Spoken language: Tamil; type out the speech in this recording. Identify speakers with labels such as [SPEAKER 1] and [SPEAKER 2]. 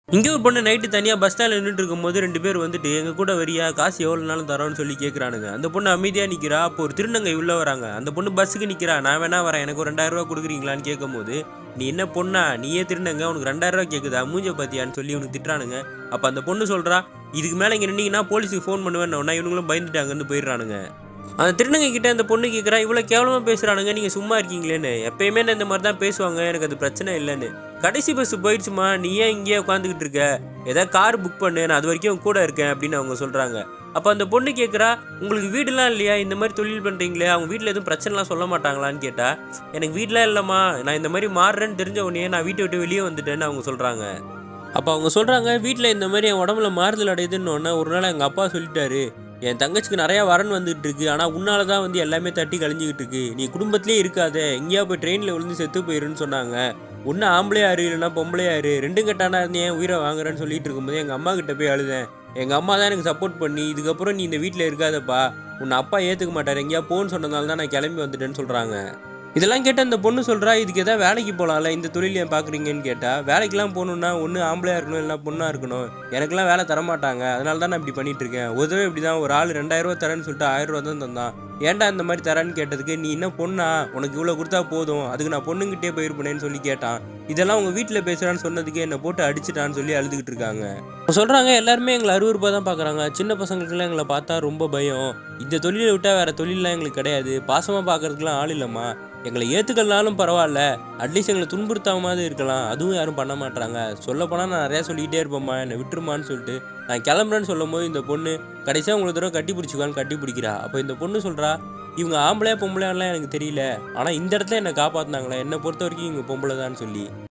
[SPEAKER 1] இங்க ஒரு பொண்ணு நைட்டு தனியா பஸ் ஸ்டாண்ட்ல நின்னுட்டு இருக்கும்போது 2 பேர் வந்துட்டு, "எங்க கூட வரியா? காசு எவ்வளோனாலும் தரோம்ன்னு" சொல்லி கேட்குறானுங்க. அந்த பொண்ணு அமைதியா நிக்கிறா. அப்போ ஒரு திருநங்கை உள்ள வராங்க. அந்த பொண்ணு பஸ்ஸுக்கு நிக்கிறா. "நான் வேணா வரேன். எனக்கு ஒரு ரூ. 2000 குடுக்குறீங்களான்னு?" கேட்கும்போது, "நீ என்ன பொண்ணா? நீயே திருநங்க. உனக்கு ரூ. 2000 கேட்குதா? மூஞ்ச பாத்தியான்னு" சொல்லி இவனுங்க திட்டுறானுங்க. அப்ப அந்த பொண்ணு சொல்றா, "இதுக்கு மேல இங்க நின்னீங்கன்னா போலீஸுக்கு ஃபோன் பண்ணுவேன்னோன" இவனுங்களும் பயந்துட்டு அங்கருந்து போயிடுறானுங்க. அந்த திருநங்கை கிட்ட அந்த பொண்ணு கேட்குறா, "இவ்வளோ கேவலமா பேசுறானுங்க. நீங்க சும்மா இருக்கீங்களேன்னு. எப்பயுமே நான் இந்த மாரி தான் பேசுவாங்க. எனக்கு அது பிரச்சனை இல்லன்னு. கடைசி பஸ் போயிடுச்சும்மா. நீ ஏன் இங்கேயே உட்காந்துக்கிட்டு இருக்க? ஏதாவது கார் புக் பண்ணு. நான் அதுவரைக்கும் உன் கூட இருக்கேன்" அப்படின்னு அவங்க சொல்றாங்க. அப்ப அந்த பொண்ணு கேட்குறா, "உங்களுக்கு வீடுலாம் இல்லையா? இந்த மாரி தொழில் பண்றீங்களே, அவங்க வீட்ல எதுவும் பிரச்சனைலாம் சொல்ல மாட்டாங்களான்னு?" கேட்டா, "எனக்கு வீடுலாம் இல்லம்மா. நான் இந்த மாரி மாறுறேன்னு தெரிஞ்ச உடனேயே நான் வீட்ட விட்டு வெளிய வந்துட்டேன்னு" அவங்க சொல்றாங்க. அப்ப அவங்க சொல்றாங்க, "வீட்ல இந்த மாரி என் உடம்புல மாறுதல் அடையுதுன்னோன, ஒரு நாள் எங்க அப்பா சொல்லிட்டாரு. என் தங்கச்சிக்கு நெறைய வரன் வந்துட்டு இருக்கு. ஆனா உன்னால தான் வந்து எல்லாமே தட்டி கழிஞ்சுகிட்டு இருக்கு. நீ குடும்பத்திலேயே இருக்காத. எங்கேயாவது போய் ட்ரெயின்ல விழுந்து செத்து போயிருன்னு" சொன்னாங்க. "ஒண்ணு ஆம்பளையா இரு, இல்லன்னா பொம்பளையா இரு. 2ம் கெட்டானா இருந்து ஏன் உயிர வாங்குறன்னு" சொல்லிட்டு இருக்கும்போது, எங்க அம்மா கிட்ட போய் அழுதேன். எங்க அம்மா தான் எனக்கு சப்போர்ட் பண்ணி, "இதுக்கப்புறம் நீ இந்த வீட்ல இருக்காதப்பா. உன்ன அப்பா ஏத்துக்க மாட்டாரு. எங்கேயாவது போன்னு சொன்னதுனால தான் நான் கெளம்பி வந்துட்டேன்னு" சொல்றாங்க. இதெல்லாம் கேட்டு அந்த பொண்ணு சொல்றா, "இதுக்கு ஏதாவது வேலைக்கு போலாம்ல. இந்த தொழில் ஏன் பார்க்குறீங்கன்னு?" கேட்டா, "வேலைக்கெல்லாம் போணும்னா ஒண்ணு ஆம்பளையா இருக்கணும், இல்லன்னா பொண்ணா இருக்கணும். எனக்கெல்லாம் வேலை தரமாட்டாங்க. அதனால தான் நான் இப்படி பண்ணிட்டு இருக்கேன். ஒரு தடவ இப்படிதான் ஒரு ஆளு ரூ. 2000 தரேன்னு சொல்லிட்டு ரூ. 1000 தான் தந்தான். ஏன்டா இந்த மாரி தரேன்னு கேட்டதுக்கு, நீ என்ன பொண்ணா? உனக்கு இவ்வளோ குடுத்தா போதும். அதுக்கு நான் பொண்ணுங்கிட்டயே போயிருப்பனேன்னு" சொல்லி கேட்டான். இதெல்லாம் உங்க வீட்ல பேசுறான்னு சொன்னதுக்கு என்ன போட்டு அடிச்சுட்டான்னு சொல்லி அழுதுகிட்டு இருக்காங்க. அவங்க சொல்றாங்க, "எல்லாருமே எங்கள அருவருப்பா தான் பார்க்குறாங்க. சின்ன பசங்களுக்கெல்லாம் எங்கள பார்த்தா ரொம்ப பயம். இந்த தொழில விட்டா வேற தொழில்லாம் எங்களுக்கு கிடையாது. பாசமா பார்க்கறதுக்குலாம் ஆள் இல்லம்மா. எங்கள ஏத்துக்கலனாலும் பரவால்ல. அட்லீஸ்ட் எங்கள துன்புறுத்தாமவாது இருக்கலாம். அதுவும் யாரும் பண்ண மாட்றாங்க. சொல்லப்போனா நான் நெறையா சொல்லிக்கிட்டே இருப்பேன்ம்மா. என்ன விட்டுரும்மான்னு" சொல்லிட்டு நான் கிளம்புறேன்னு சொல்லும்போது, இந்த பொண்ணு கடைசியா "உங்கள ஒரு தடவ கட்டி பிடிச்சுக்கோன்னு" கட்டி பிடிக்கிறா. அப்போ இந்த பொண்ணு சொல்றா, "இவங்க ஆம்பளையா, பொம்பளையான்லாம் எனக்கு தெரியல. ஆனா இந்த இடத்துல என்ன காப்பாத்துனாங்களே, என்ன பொறுத்தவரைக்கும் இவங்க பொம்பள தான்னு" சொல்லி.